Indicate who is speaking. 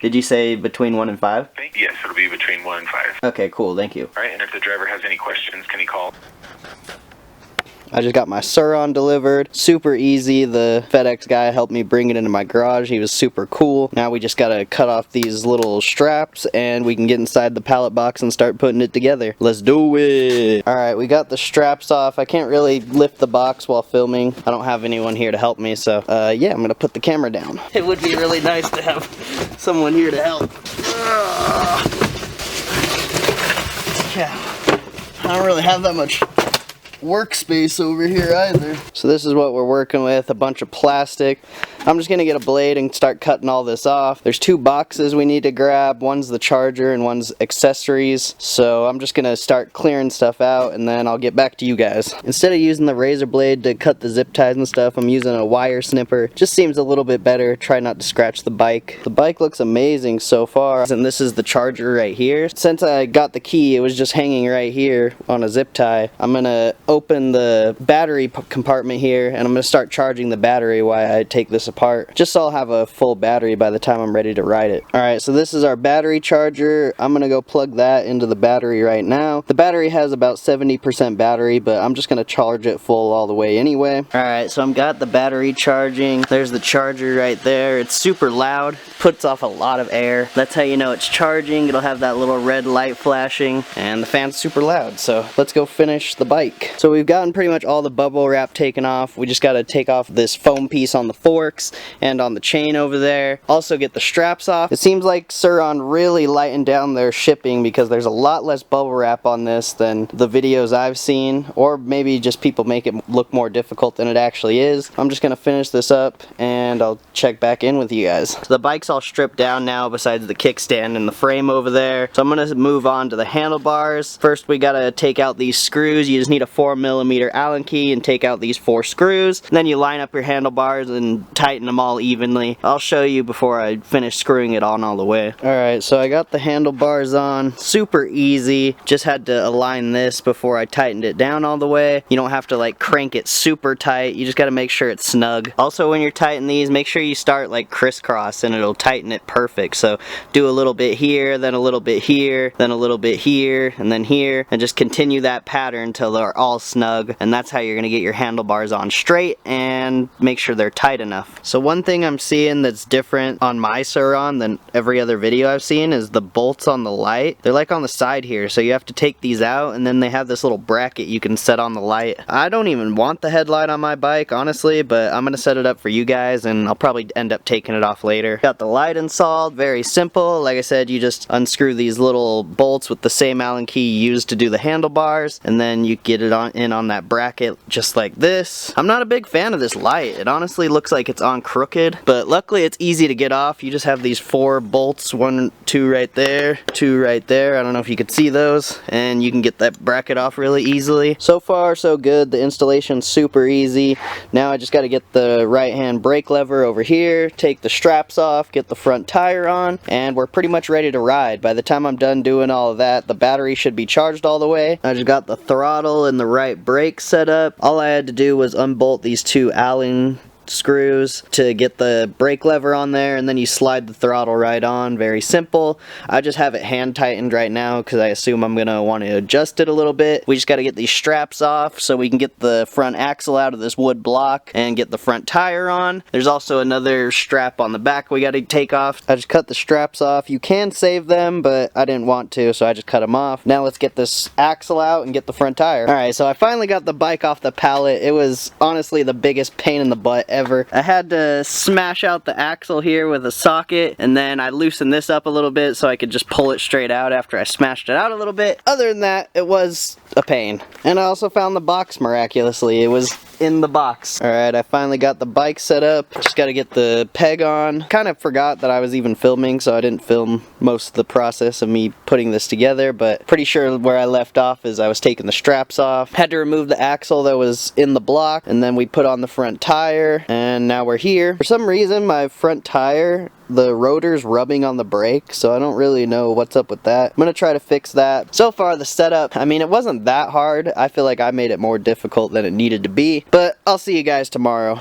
Speaker 1: Did you say between 1 and 5?
Speaker 2: Yes, it'll be between 1 and 5.
Speaker 1: Okay, cool, thank you.
Speaker 2: Alright, and if the driver has any questions, can he call?
Speaker 1: I just got my Sur-Ron delivered. Super easy. The FedEx guy helped me bring it into my garage. He was super cool. Now we just gotta cut off these little straps and we can get inside the pallet box and start putting it together. Let's do it! Alright, we got the straps off. I can't really lift the box while filming. I don't have anyone here to help me, so yeah, I'm gonna put the camera down. It would be really nice to have someone here to help. Yeah, I don't really have that much workspace over here either. So this is what we're working with, a bunch of plastic. I'm just gonna get a blade and start cutting all this off. There's 2 boxes we need to grab. One's the charger and one's accessories. So I'm just gonna start clearing stuff out and then I'll get back to you guys. Instead of using the razor blade to cut the zip ties and stuff, I'm using a wire snipper. Just seems a little bit better. Try not to scratch the bike. The bike looks amazing so far. And this is the charger right here. Since I got the key, it was just hanging right here on a zip tie. I'm gonna open the battery compartment here and I'm gonna start charging the battery while I take this apart, just so I'll have a full battery by the time I'm ready to ride it. Alright, so this is our battery charger. I'm gonna go plug that into the battery right now. The battery has about 70% battery, but I'm just gonna charge it full all the way anyway. Alright, so I've got the battery charging. There's the charger right there. It's super loud, puts off a lot of air. That's how you know it's charging. It'll have that little red light flashing, and the fan's super loud. So let's go finish the bike. So we've gotten pretty much all the bubble wrap taken off. We just gotta take off this foam piece on the forks and on the chain over there. Also get the straps off. It seems like Sur-Ron really lightened down their shipping because there's a lot less bubble wrap on this than the videos I've seen, or maybe just people make it look more difficult than it actually is. I'm just gonna finish this up and I'll check back in with you guys. So the bike's all stripped down now besides the kickstand and the frame over there. So I'm gonna move on to the handlebars. First we gotta take out these screws. You just need a 4mm Allen key and take out these 4 screws. And then you line up your handlebars and tighten them all evenly. I'll show you before I finish screwing it on all the way. Alright, so I got the handlebars on. Super easy. Just had to align this before I tightened it down all the way. You don't have to like crank it super tight. You just gotta make sure it's snug. Also when you're tightening these, make sure you start like crisscross and it'll tighten it perfect. So do a little bit here, then a little bit here, then a little bit here, and then here, and just continue that pattern until they're all snug, and that's how you're gonna get your handlebars on straight and make sure they're tight enough. So one thing I'm seeing that's different on my Sur-Ron than every other video I've seen is the bolts on the light. They're like on the side here, so you have to take these out and then they have this little bracket you can set on the light. I don't even want the headlight on my bike, honestly, but I'm gonna set it up for you guys and I'll probably end up taking it off later. Got the light installed, very simple. Like I said, you just unscrew these little bolts with the same Allen key you used to do the handlebars, and then you get it on that bracket just like this. I'm not a big fan of this light. It honestly looks like it's on crooked, but luckily it's easy to get off. You just have these 4 bolts, 1, 2 right there, 2 right there. I don't know if you could see those, and you can get that bracket off really easily. So far so good. The installation's super easy. Now I just got to get the right hand brake lever over here, take the straps off, get the front tire on, and we're pretty much ready to ride. By the time I'm done doing all of that, the battery should be charged all the way. I just got the throttle and the right brake set up. All I had to do was unbolt these 2 Allen screws to get the brake lever on there, and then you slide the throttle right on. Very simple. I just have it hand tightened right now because I assume I'm gonna want to adjust it a little bit. We just got to get these straps off so we can get the front axle out of this wood block and get the front tire on. There's also another strap on the back we got to take off. I just cut the straps off. You can save them, but I didn't want to, so I just cut them off. Now let's get this axle out and get the front tire. Alright, so I finally got the bike off the pallet. It was honestly the biggest pain in the butt ever. I had to smash out the axle here with a socket, and then I loosened this up a little bit so I could just pull it straight out after I smashed it out a little bit. Other than that, it was a pain. And I also found the box miraculously. It was in the box. Alright, I finally got the bike set up. Just gotta get the peg on. Kind of forgot that I was even filming, so I didn't film most of the process of me putting this together, but pretty sure where I left off is I was taking the straps off. Had to remove the axle that was in the block, and then we put on the front tire, and now we're here. For some reason, my front tire, the rotor's rubbing on the brake, so I don't really know what's up with that. I'm gonna try to fix that. So far, the setup, I mean, it wasn't that hard. I feel like I made it more difficult than it needed to be, but I'll see you guys tomorrow.